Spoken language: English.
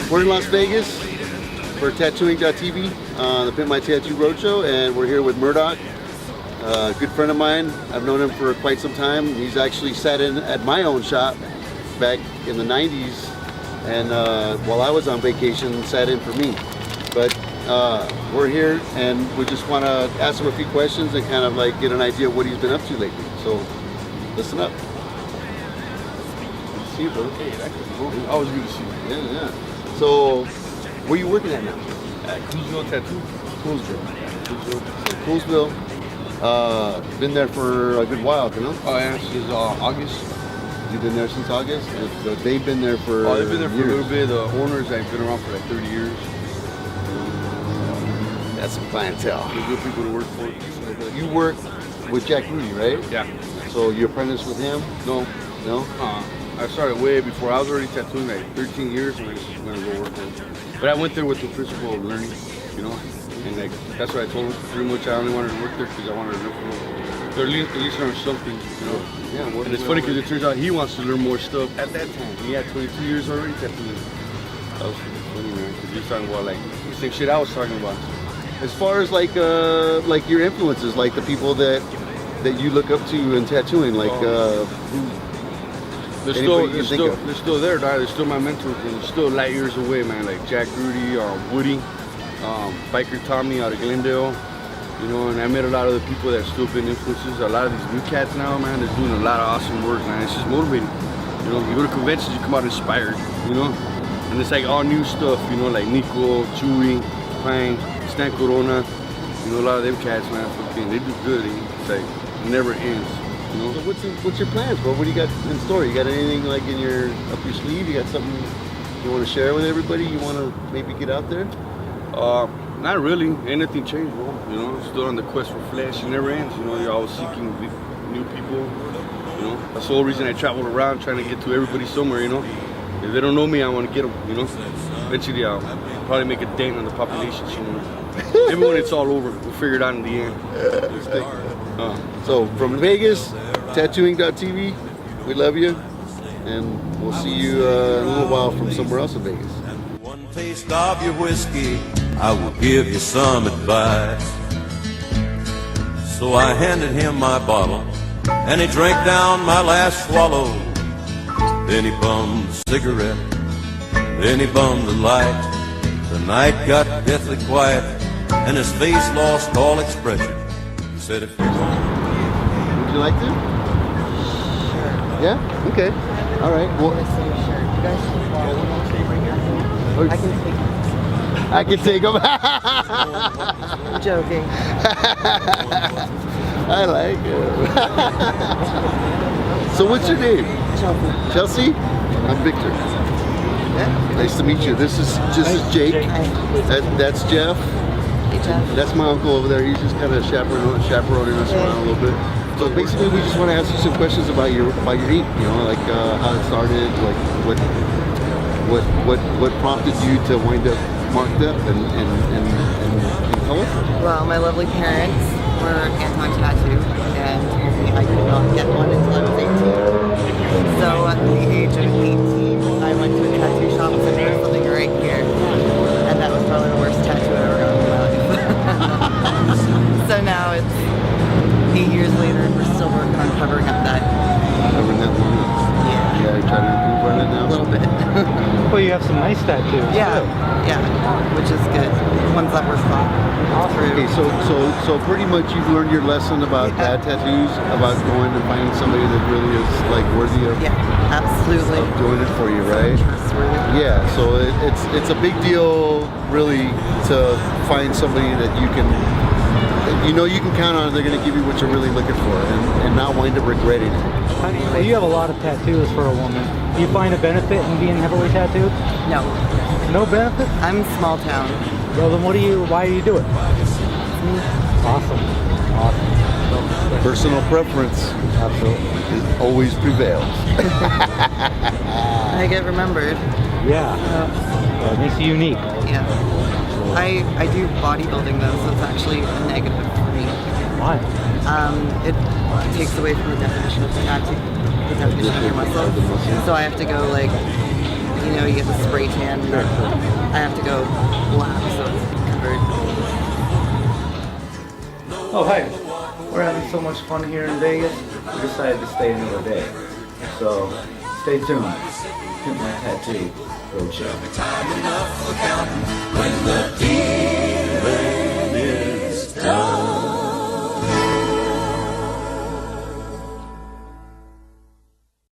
We're in Las Vegas for tattooing.tv, the Pimp My Tattoo Roadshow, and we're here with Murdoch, a good friend of mine. I've known him for quite some time. He's actually sat in at my own shop back in the 90s, and while I was on vacation, sat in for me. But we're here, and we just want to ask him a few questions and kind of like get an idea of what he's been up to lately. So, listen up. Good to see you, brother. Hey, that could be always good to see you. Yeah. So, where are you working at now? At Coolsville Tattoo. Coolsville. Been there for a good while, you know? Oh, yeah, since August. You've been there since August? They've been there for Oh, they've been there years. for a little bit. The owners have been around for like 30 years. That's some clientele. They're good people to work for. You work with Jack Rudy, right? Yeah. So you apprentice with him? No. No? I started way before. I was already tattooing like 13 years and I just went to go work there. But I went there with the principle of learning, you know? And like, that's what I told him. Pretty much I only wanted to work there because I wanted to learn from him. Or at least learn something, you know? Yeah. And it's funny because it turns out he wants to learn more stuff at that time. He had 22 years already tattooing. That was funny, man, because he was talking about like the same shit I was talking about. As far as like your influences, like the people that you look up to in tattooing, like They're still there, dog. They're still my mentors, and they're still light years away, man. Like Jack Rudy, Woody, Biker Tommy out of Glendale, you know. And I met a lot of the people that still been influences. A lot of these new cats now, man, they're doing a lot of awesome work, man. It's just motivating, you know. You go to conventions, you come out inspired, you know. And it's like all new stuff, you know, like Nico, Chewy, Pang, Stan Corona, you know, a lot of them cats, man. Fucking, they do good. It's like it never ends. You know? So what's your plans, bro? What do you got in store? You got anything like up your sleeve? You got something you want to share with everybody? You want to maybe get out there? Not really. Anything changed, bro. You know, still on the quest for flesh. It never ends. You know, you're always seeking new people. You know, that's the whole reason I travel around trying to get to everybody somewhere. You know, if they don't know me, I want to get them. You know, eventually I'll probably make a dent on the population somewhere. Maybe when it's all over, we'll figure it out in the end. So from Vegas, tattooing.tv, we love you, and we'll see you in a little while from somewhere else in Vegas. One taste of your whiskey, I will give you some advice. So I handed him my bottle, and he drank down my last swallow. Then he bummed a cigarette, then he bummed the light. The night got deathly quiet, and his face lost all expression. He said, if you want. Would you like to? Sure. Yeah? Okay. All right. Well, You guys stay right here. I can take I can take them. I'm joking. I like it. So what's your name? Chelsea. Chelsea? I'm Victor. Yeah. Nice to meet you. This is Jake. That's Jeff. Hey, Jeff. That's my uncle over there. He's just kind of chaperoning us around a little bit. So basically, we just want to ask you some questions about your ink. You know, like how it started, like what prompted you to wind up marked up and colorful. Well, my lovely parents were anti-tattoo and told me I could not get one until I was 18. So at the age of 18, I went to a tattoo shop and said, there's something right here. And that was probably the worst tattoo I ever got in my life. So now it's 8 years later and we're still working on covering up that. Covering that one up. Yeah. Yeah, you're trying to improve on it now? A little bit. Well, you have some nice tattoos. Yeah, yeah, which is good. Ones that were fun. Okay, so pretty much you've learned your lesson about bad tattoos, about going and finding somebody that really is like worthy of, absolutely doing it for you, right? Trustworthy. Yeah, so it's a big deal really to find somebody that you can count on. They're going to give you what you're really looking for and not wind up regretting it. Well, you have a lot of tattoos for a woman. Do you find a benefit in being heavily tattooed? No, No benefit? I'm small town. Well, then why do you do it? Awesome. Personal preference always prevails. I get remembered. Yeah. It makes you unique. Yeah. I do bodybuilding though, so it's actually a negative for me. Why? It takes away from the definition of the definition of your muscle. So I have to go like you know, you get the spray tan. I have to go black, so it's covered. Oh, hi. We're having so much fun here in Vegas, we decided to stay another day. So, stay tuned. Pimp My Tattoo Roadshow. Time enough for counting when the dealer